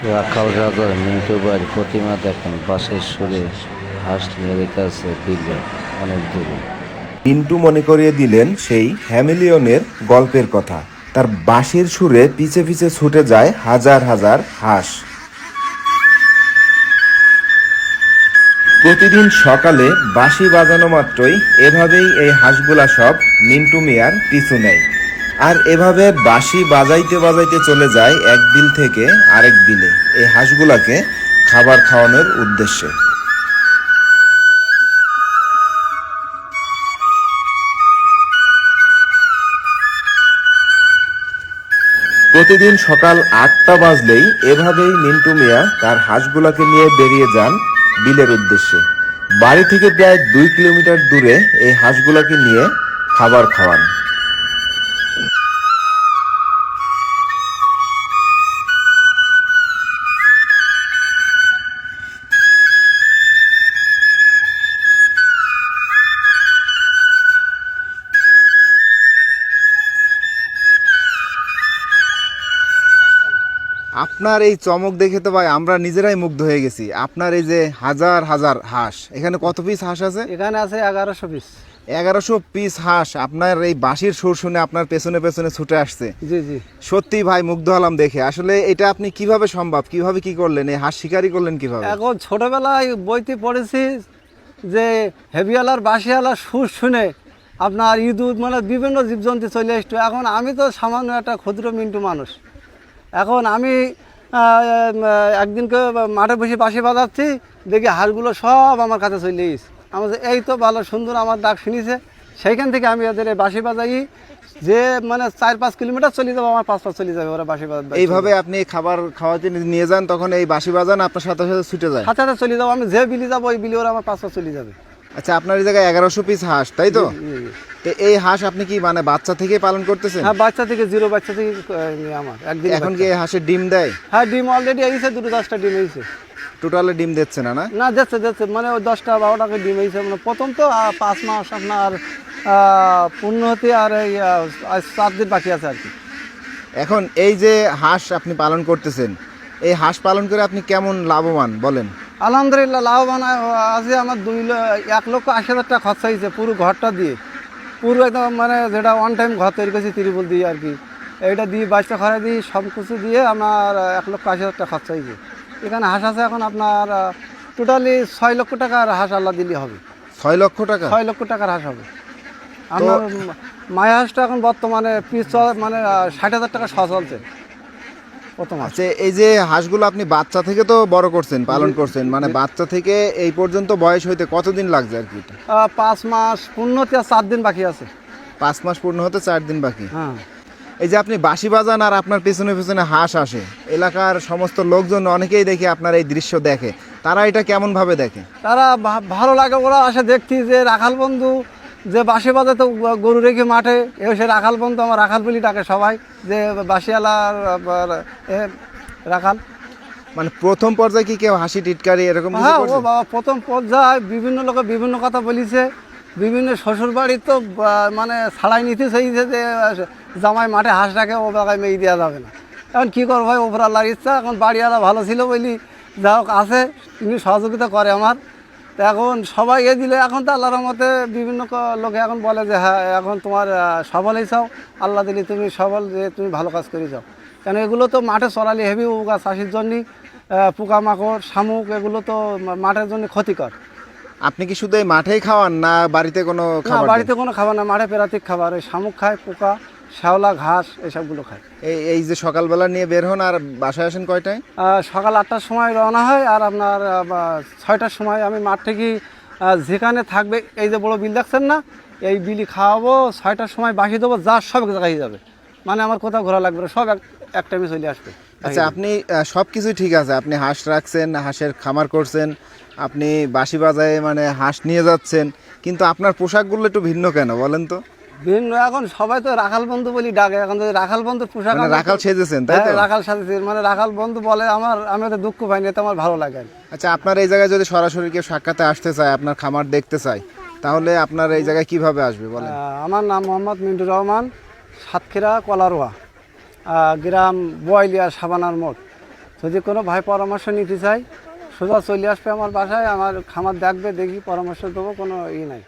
রাখাল রাজার মিন্টু ভাইয়ের প্রতিমা দেখেন, বাঁশের সুরে হাঁস নিয়ে রেখেছে দিলে অনেক দূরে। মিন্টু মনে করিয়ে দিলেন সেই হ্যামিলিয়নের গল্পের কথা। তার বাঁশির সুরে পিছে পিছে ছুটে যায় হাজার হাজার হাঁস। প্রতিদিন সকালে বাঁশি বাজানো মাত্রই এভাবেই এই হাঁসগুলা সব মিন্টু মিয়ার পিছু নেয়। আর এভাবে বাঁশি বাজাইতে বাজাইতে চলে যায় এক বিল থেকে আরেক বিলে এই হাঁসগুলাকে খাবার খাওয়ানোর উদ্দেশ্যে। প্রতিদিন সকাল 8টা বাজলেই এভাবেই মিন্টু মিয়া তার হাঁসগুলাকে নিয়ে বেরিয়ে যান বিলের উদ্দেশ্যে। বাড়ি থেকে প্রায় 2 কিলোমিটার দূরে এই হাঁসগুলাকে নিয়ে খাবার খাওয়ান। আপনার এই চমক দেখে তো ভাই আমরা নিজেরাই মুগ্ধ হয়ে গেছি। আপনার এই যে হাজার হাজার হাঁস, এখানে কত পিস হাঁস আছে? এখানে আছে 1100 পিস। 1100 পিস হাঁস আপনার এই বাঁশির সুর শুনে আপনার পেছনে পেছনে ছুটে আসছে। জি জি। সত্যি ভাই মুগ্ধ হলাম দেখে। আসলে এটা আপনি কিভাবে সম্ভব, কিভাবে কি করলেন, এই হাঁস শিকারি করলেন কিভাবে? এখন ছোটবেলায় বইতে পড়েছি যে হেভিওয়ালার বাঁশিওয়ালার সুর শুনে আপনার ইঁদুর মানে বিভিন্ন জীবজন্তু চলে আসতো। এখন আমি তো সামান্য একটা ক্ষুদ্র মিন্টু মানুষ। এখন আমি একদিনকে মাঠে বসে বাঁশি বাজাচ্ছি, দেখি হাঁসগুলো সব আমার কাছে চলে এসেছে। আমার যে এই তো ভালো সুন্দর আমার ডাক শুনেছে, সেইখান থেকে আমি এদের বাঁশি বাজাই যে মানে 4-5 কিলোমিটার চলে যাবো, আমার 5 চলে যাবে ওরা বাঁশি বাজাতে। এইভাবে আপনি খাবার খাওয়াতে নিয়ে যান, তখন এই বাঁশি বাজান আপনার সাথে সাথে ছুটে যায়? সাথে সাথে চলে যাবো, আমি যে বিলি যাবো ওই বিলি ওরা আমার 5 চলে যাবে। আচ্ছা, আপনার এই জায়গায় 1100 পিস হাঁস, তাই তো? তো এই হাঁস আপনি কি মানে বাচ্চা থেকে পালন করতেছেন? হ্যাঁ, বাচ্চা থেকে জিরো বাচ্চা থেকে আমার একদিন। এখন কি এই হাঁসের ডিম দেয়? হ্যাঁ, ডিম অলরেডি এইছে, 2-10টা ডিম এইছে। টোটালে ডিম দিচ্ছে না? না, যাচ্ছে মানে ওই 10টা-12টাকে ডিম এইছে। মানে প্রথম তো 5 মাস আপনার পূর্ণ হতে আর এই 4 দিন বাকি আছে আর কি। এখন এই যে হাঁস আপনি পালন করতেছেন, এই হাঁস পালন করে আপনি কেমন লাভবান বলেন? আলহামদুলিল্লাহ লাভবান আছে। আমার 1,80,000 টাকা খরচা হয়েছে পুরো ঘরটা দিয়ে, পুরো একদম মানে যেটা ওয়ান টাইম ঘর তৈরি করেছি ত্রিপল দিয়ে আর কি। এইটা দিয়ে বাচ্চা খরা দিয়ে সব কিছু দিয়ে আমার 1,80,000 টাকা খরচা হয়েছে। এখানে হাঁস আছে এখন আপনার টোটালি 6 লক্ষ টাকার হাঁস আল্লাহ দিলে হবে। 6 লক্ষ টাকা? 6 লক্ষ টাকার হাঁস হবে। আমার মায়া হাঁসটা এখন বর্তমানে পিস মানে 60,000 টাকা শ চলছে প্রথম হাঁস। আচ্ছা, এই যে হাঁসগুলো আপনি বাচ্চা থেকে তো বড় করছেন, পালন করছেন, মানে বাচ্চা থেকে এই পর্যন্ত বয়স হইতে কতদিন লাগছে আর কি? 5 মাস পূর্ণ হতে আর 4 দিন বাকি আছে। 5 মাস পূর্ণ হতে 4 দিন বাকি। হ্যাঁ। এই যে আপনি বাঁশি বাজান আর আপনার পেছনে পেছনে হাঁস আসে, এলাকার সমস্ত লোকজন অনেকেই দেখে আপনার এই দৃশ্য দেখে, তারা এটা কেমন ভাবে দেখে? তারা ভালো লাগে, ওরা আসে দেখতে যে রাখাল বন্ধু যে বাঁশি বাজাতে গরু রেখে মাঠে সে রাখাল বন্ধু, আমার রাখাল বলি ডাকে সবাই, যে বাঁশিওয়ালার রাখাল। মানে প্রথম পর্যায়ে কি কেউ হাসি টিটকারি এরকম কিছু হ্যাঁ, ও করছে? বাবা প্রথম পর্যায়ে বিভিন্ন লোকে বিভিন্ন কথা বলিছে। বিভিন্ন শ্বশুর বাড়ির তো মানে ছাড়াই নিতে চাইছে যে জামাই মাঠে হাঁস রাখে, ও বাগায় মেয়ে দেওয়া যাবে না। এখন কী করবো ভাই, ওপর আল্লাহর ইচ্ছা। এখন বাড়িওয়ালা ভালো ছিল বলি যা হোক আছে, তিনি সহযোগিতা করে আমার। তো এখন সবাই এ দিলে এখন তো আল্লাহর মতে বিভিন্ন লোকে এখন বলে যে হ্যাঁ এখন তোমার সবলই চাও, আল্লাহ দিলে তুমি সবল, যে তুমি ভালো কাজ করে যাও। কেন এগুলো তো মাঠে চড়ালে হেভি উপকার, চাষির জন্যই পোকামাকড় শামুক এগুলো তো মাঠের জন্য ক্ষতিকর। আপনি কি শুধু এই মাঠেই খাওয়ান না বাড়িতে কোনো না, খাবার দেন? বাড়িতে কোনো খাবার না, মাঠে প্রাকৃতিক খাবার, ওই শামুক খায়, পোকা, শ্যাওলা, ঘাস এসবগুলো খায়। এই যে সকালবেলা নিয়ে বের হন আর বাসায় আসেন কয়টায়? সকাল 8টার সময় রওনা হয়, আর আপনার 6টার সময় আমি মাঠ থেকে যেখানে থাকবে এই যে বড় বিল দেখছেন না, এই বিলি খাওয়াবো, 6টার সময় বাসি দেবো, যা সব জায়গায় যাবে, মানে আমার কোথাও ঘোরা লাগবে না, সব এক টাইমে চলে আসবে। আচ্ছা, আপনি সব কিছুই ঠিক আছে, আপনি হাঁস রাখছেন, হাঁসের খামার করছেন, আপনি বাঁশি বাজায় মানে হাঁস নিয়ে যাচ্ছেন, কিন্তু আপনার পোশাকগুলো একটু ভিন্ন কেন বলেন তো? ভিন্ন, এখন সবাই তো রাখাল বন্ধু বলি ডাকে। এখন যদি রাখাল বন্ধু পোশাক, মানে রাখাল সেজেছেন তাই তো? হ্যাঁ, রাখাল সাথে মানে রাখাল বন্ধু বলে আমার, আমি তো দুঃখ পাইনি, এতে আমার ভালো লাগে। আচ্ছা, আপনার এই জায়গায় যদি সরাসরি কেউ সাক্ষাতে আসতে চায়, আপনার খামার দেখতে চায়, তাহলে আপনার এই জায়গায় কিভাবে আসবে বলেন? আমার নাম মোহাম্মদ মিন্টু রহমান, সাতক্ষীরা কলারোয়া, গ্রাম বয়লিয়া, সাবানার মোড়। যদি কোনো ভাই পরামর্শ নিতে চাই সোজা চলে আসবে আমার বাসায়, আমার খামার দেখবে, দেখি পরামর্শ দেবো, কোনো ই নাই।